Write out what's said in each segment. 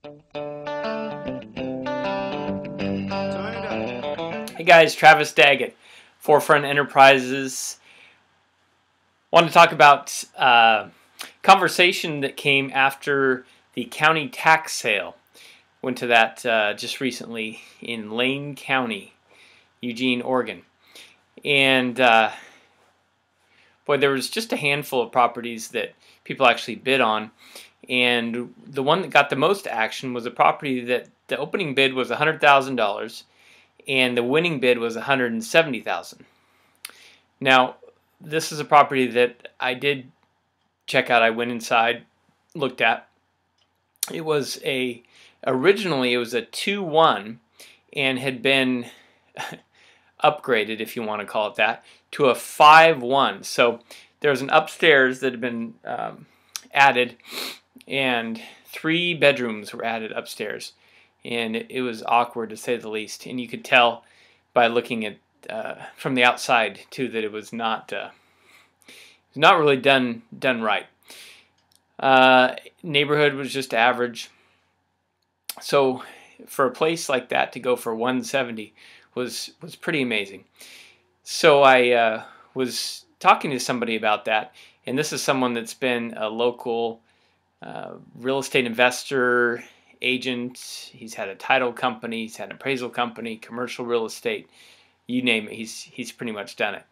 Hey guys, Travis Daggett, Forefront Enterprises. Want to talk about conversation that came after the county tax sale. Went to that just recently in Lane County, Eugene, Oregon. And boy, there was just a handful of properties that people actually bid on. And the one that got the most action was a property that the opening bid was $100,000 and the winning bid was $170,000. Now, this is a property that I did check out. I went inside, looked at. It was originally it was a 2-1 and had been upgraded, if you want to call it that, to a 5-1. So there was an upstairs that had been added, and 3 bedrooms were added upstairs. And it was awkward, to say the least. And you could tell by looking at from the outside too that it was not really done right. Neighborhood was just average. So for a place like that to go for 170 was pretty amazing. So I was talking to somebody about that, and this is someone that's been a local real estate investor, agent. He's had a title company, he's had an appraisal company, commercial real estate, you name it. He's pretty much done it.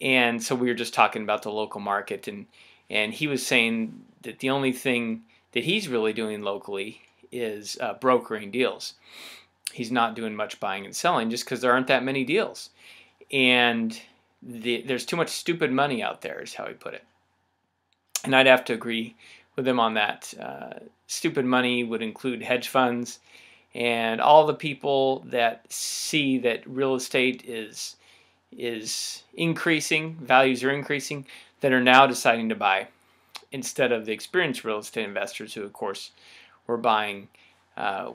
And so we were just talking about the local market, and he was saying that the only thing that he's really doing locally is brokering deals. He's not doing much buying and selling just because there aren't that many deals, and there's too much stupid money out there, is how he put it. And I'd have to agree with him on that. Stupid money would include hedge funds and all the people that see that real estate is increasing, values are increasing, that are now deciding to buy instead of the experienced real estate investors who, of course, were buying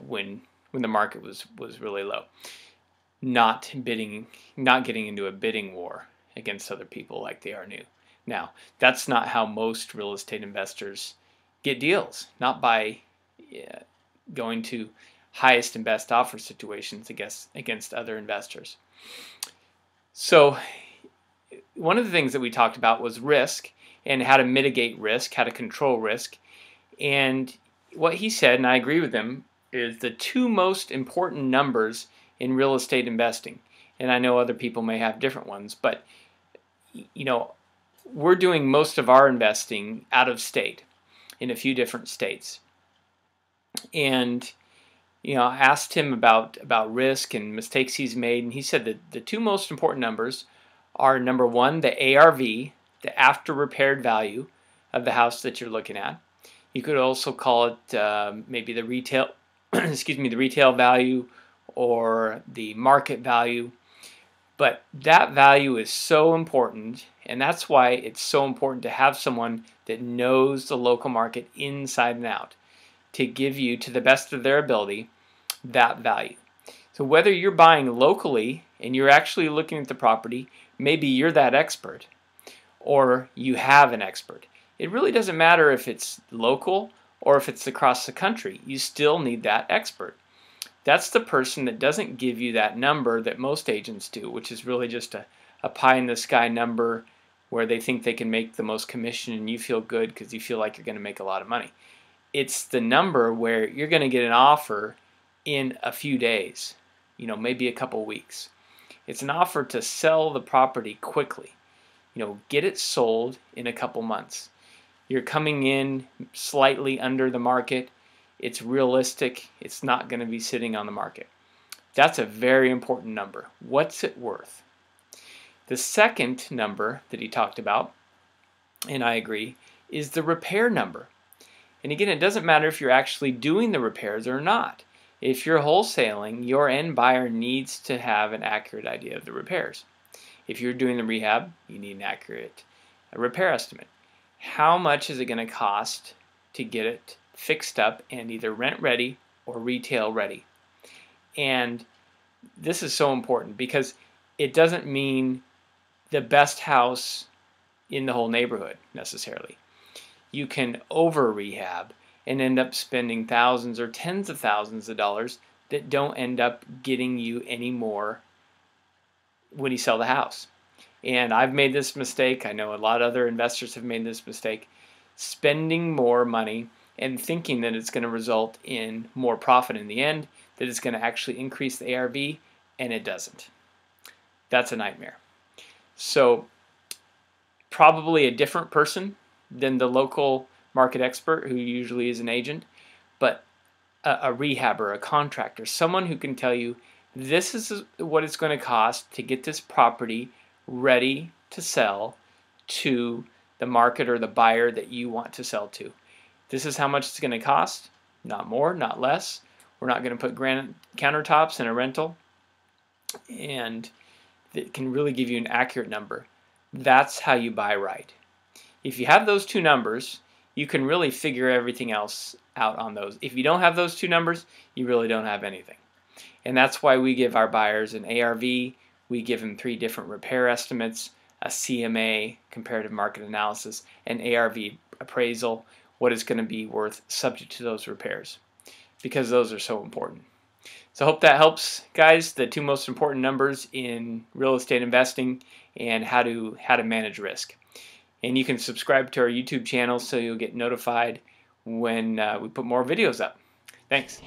when the market was really low, not getting into a bidding war against other people like they are new. Now, that's not how most real estate investors get deals, not by going to highest and best offer situations against other investors. So one of the things that we talked about was risk and how to mitigate risk, how to control risk. And what he said, and I agree with him, is the 2 most important numbers in real estate investing. And I know other people may have different ones, but we're doing most of our investing out of state, in a few different states. And I asked him about risk and mistakes he's made, and he said that the 2 most important numbers are, number 1, the ARV, the after repaired value of the house that you're looking at. You could also call it maybe the retail the retail value or the market value. But that value is so important, and that's why it's so important to have someone that knows the local market inside and out to give you, to the best of their ability, that value. So whether you're buying locally and you're actually looking at the property, maybe you're that expert or you have an expert. It really doesn't matter if it's local or if it's across the country. You still need that expert. That's the person that doesn't give you that number that most agents do, which is really just a pie-in-the-sky number where they think they can make the most commission and you feel good because you feel like you're going to make a lot of money. It's the number where you're going to get an offer in a few days, maybe a couple weeks. It's an offer to sell the property quickly, get it sold in a couple months. You're coming in slightly under the market. It's realistic. It's not going to be sitting on the market. That's a very important number. What's it worth? The second number that he talked about, and I agree, is the repair number. And again, it doesn't matter if you're actually doing the repairs or not. If you're wholesaling, your end buyer needs to have an accurate idea of the repairs. If you're doing the rehab, you need an accurate repair estimate. How much is it going to cost to get it fixed up and either rent ready or retail ready? And this is so important because it doesn't mean the best house in the whole neighborhood necessarily. You can over rehab and end up spending thousands or tens of thousands of dollars that don't end up getting you any more when you sell the house. And I've made this mistake. I know a lot of other investors have made this mistake, spending more money and thinking that it's going to result in more profit in the end, that it's going to actually increase the ARV, and it doesn't. That's a nightmare. So probably a different person than the local market expert, who usually is an agent, but a rehabber, a contractor, someone who can tell you this is what it's going to cost to get this property ready to sell to the market or the buyer that you want to sell to. This is how much it's going to cost, not more, not less. We're not going to put granite countertops in a rental, and it can really give you an accurate number. That's how you buy right. If you have those two numbers, you can really figure everything else out on those. If you don't have those two numbers, you really don't have anything. And that's why we give our buyers an ARV, we give them 3 different repair estimates, a CMA, comparative market analysis, an ARV appraisal, what it's going to be worth subject to those repairs, because those are so important. So I hope that helps, guys, the 2 most important numbers in real estate investing and how to manage risk. And you can subscribe to our YouTube channel so you'll get notified when we put more videos up. Thanks.